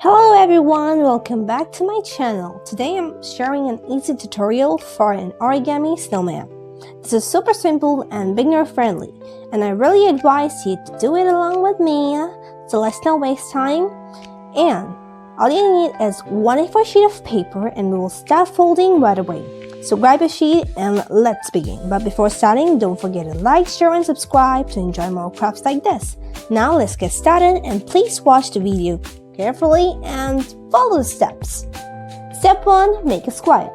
Hello everyone, welcome back to my channel. Today I'm sharing an easy tutorial for an origami snowman. This is super simple and beginner friendly, and I really advise you to do it along with me, so let's not waste time. And all you need is one A4 sheet of paper and we will start folding right away. So grab a sheet and let's begin. But before starting, don't forget to like, share and subscribe to enjoy more crafts like this. Now let's get started and please watch the video carefully and follow the steps. Step 1. Make a square.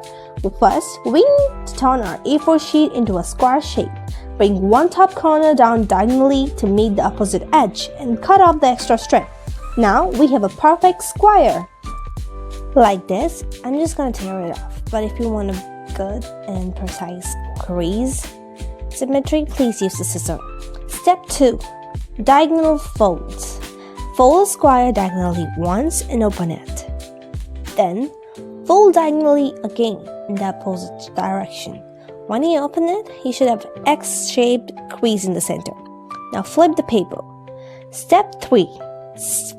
First, we need to turn our A4 sheet into a square shape. Bring one top corner down diagonally to meet the opposite edge and cut off the extra strip. Now we have a perfect square. Like this, I'm just gonna tear it off. But if you want a good and precise crease symmetry, please use the scissor. Step 2. Diagonal folds. Fold the square diagonally once and open it. Then, fold diagonally again in the opposite direction. When you open it, you should have an X-shaped crease in the center. Now flip the paper. Step 3.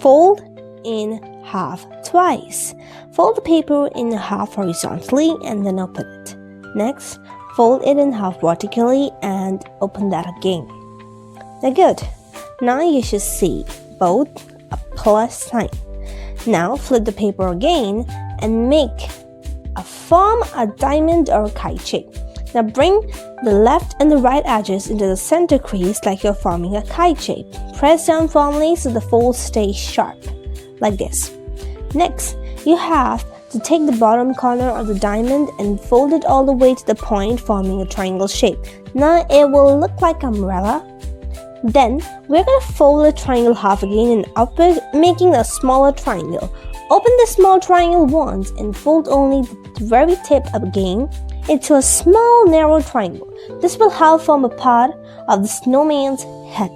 Fold in half twice. Fold the paper in half horizontally and then open it. Next, fold it in half vertically and open that again. Now good. Now you should see both a plus sign. Now flip the paper again and form a diamond or kite shape. Now bring the left and the right edges into the center crease like you're forming a kite shape. Press down firmly so the fold stays sharp, like this. Next, you have to take the bottom corner of the diamond and fold it all the way to the point, forming a triangle shape. Now it will look like an umbrella. Then, we're going to fold the triangle half again and upward, making a smaller triangle. Open the small triangle once and fold only the very tip again into a small narrow triangle. This will help form a part of the snowman's head.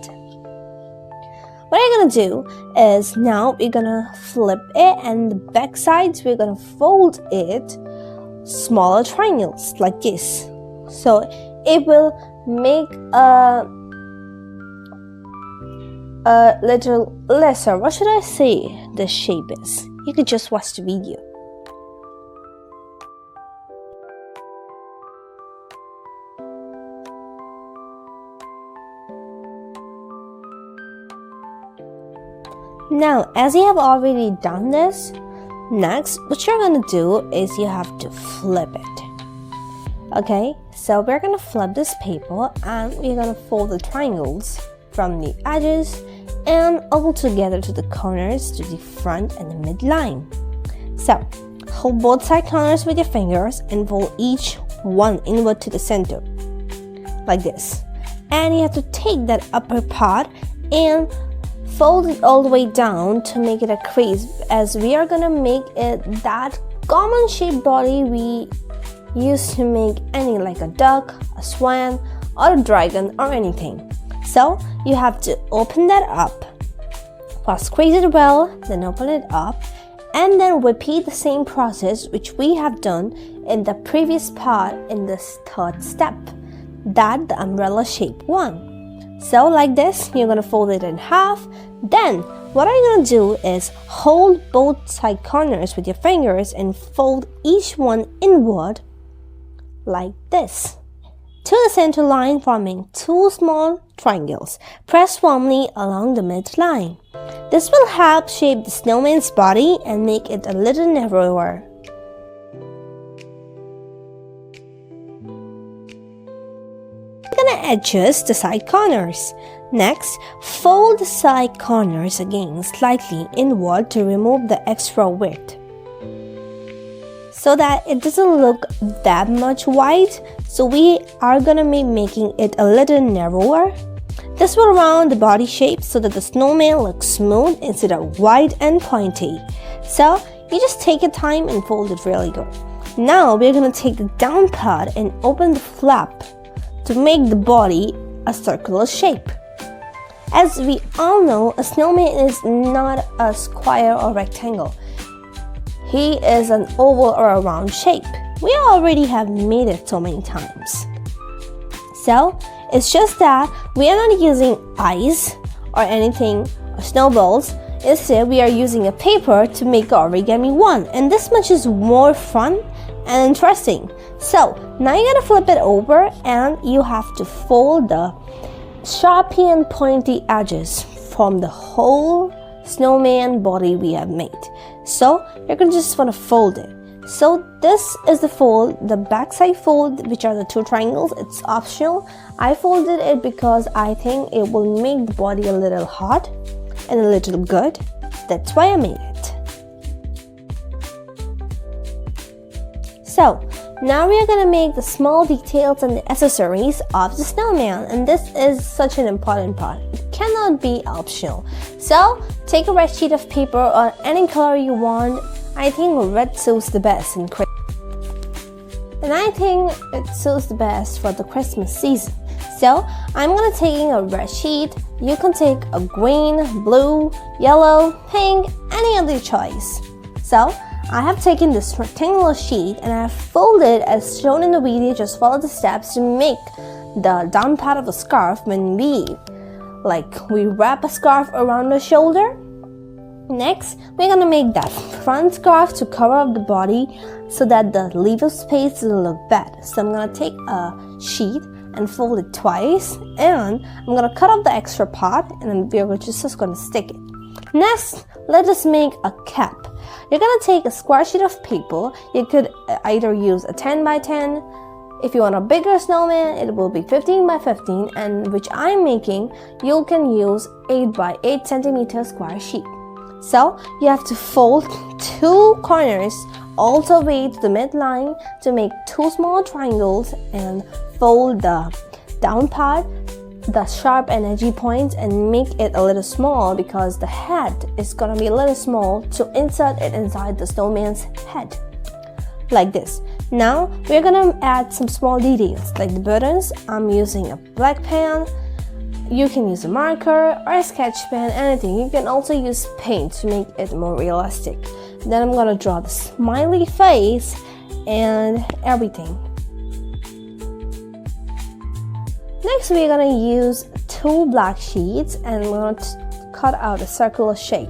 What I'm going to do is now we're going to flip it, and the back sides we're going to fold it smaller triangles like this. So it will make a little lesser, what should I say the shape is. You could just watch the video. Now, as you have already done this, next what you're gonna do is you have to flip it. Okay, so we're gonna flip this paper and we're gonna fold the triangles from the edges and all together to the corners, to the front and the midline. So, hold both side corners with your fingers and fold each one inward to the center, like this. And you have to take that upper part and fold it all the way down to make it a crease, as we are gonna make it that common shaped body we used to make any, like a duck, a swan, or a dragon, or anything. So you have to open that up. First squeeze it well, then open it up, and then repeat the same process which we have done in the previous part in this third step, that the umbrella shape one. So like this, you're gonna fold it in half. Then what I'm gonna do is hold both side corners with your fingers and fold each one inward like this to the center line, forming two small triangles. Press firmly along the midline. This will help shape the snowman's body and make it a little narrower. We're gonna adjust the side corners. Next, fold the side corners again slightly inward to remove the extra width, so that it doesn't look that much wide. So we are gonna be making it a little narrower. This will round the body shape so that the snowman looks smooth instead of wide and pointy. So you just take your time and fold it really good. Now we're gonna take the down part and open the flap to make the body a circular shape. As we all know, a snowman is not a square or rectangle. He is an oval or a round shape. We already have made it so many times. So, it's just that we are not using ice or anything or snowballs. Instead, we are using a paper to make origami 1, and this much is more fun and interesting. So now you're gonna flip it over, and you have to fold the sharpy and pointy edges from the whole snowman body we have made. So you're gonna just want to fold it. So this is the fold, the backside fold, which are the 2 triangles. It's optional. I folded it because I think it will make the body a little hot and a little good. That's why I made it. So now we are going to make the small details and the accessories of the snowman, and this is such an important part. It cannot be optional. So take a red sheet of paper or any color you want. I think red suits the best in Christmas. And I think it suits the best for the Christmas season. So I'm gonna take a red sheet. You can take a green, blue, yellow, pink, any other choice. So I have taken this rectangular sheet and I have folded as shown in the video. Just follow the steps to make the down part of the scarf when we wrap a scarf around the shoulder. Next, we're gonna make that front scarf to cover up the body so that the little space doesn't look bad. So I'm gonna take a sheet and fold it twice, and I'm gonna cut off the extra part, and we're just gonna stick it. Next, let us make a cap. You're gonna take a square sheet of paper. You could either use a 10 by 10. If you want a bigger snowman, it will be 15 by 15, and which I'm making, you can use 8 by 8 centimeter square sheet. So you have to fold 2 corners all the way to the midline to make 2 small triangles, and fold the down part, the sharp and edgy points, and make it a little small because the head is gonna be a little small to insert it inside the snowman's head. Like this. Now we're gonna add some small details like the buttons. I'm using a black pen. You can use a marker or a sketch pen, anything. You can also use paint to make it more realistic. Then I'm gonna draw the smiley face and everything. Next, we're gonna use 2 black sheets and we're gonna cut out a circular shape.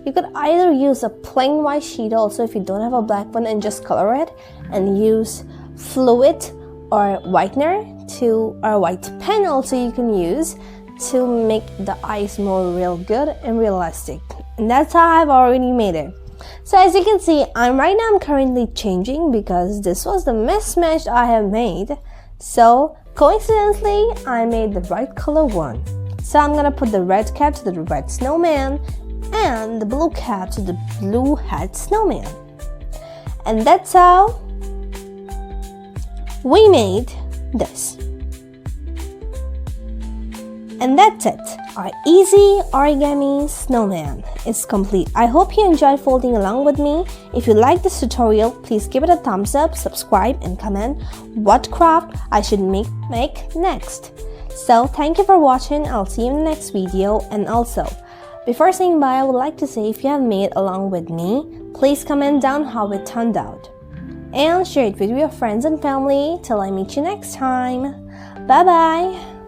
You could either use a plain white sheet also if you don't have a black one, and just color it, and use fluid or whitener or white pen also you can use to make the eyes more real good and realistic. And that's how I've already made it. So as you can see, I'm currently changing because this was the mismatch I have made. So coincidentally, I made the right color one. So I'm gonna put the red cap to the red snowman and the blue cap to the blue hat snowman. And that's how we made this. And that's it. Our easy origami snowman is complete. I hope you enjoyed folding along with me. If you like this tutorial, please give it a thumbs up, subscribe, and comment what craft I should make next. So thank you for watching. I'll see you in the next video. And also, before saying bye, I would like to say if you have made along with me, please comment down how it turned out. And share it with your friends and family. Till I meet you next time. Bye bye.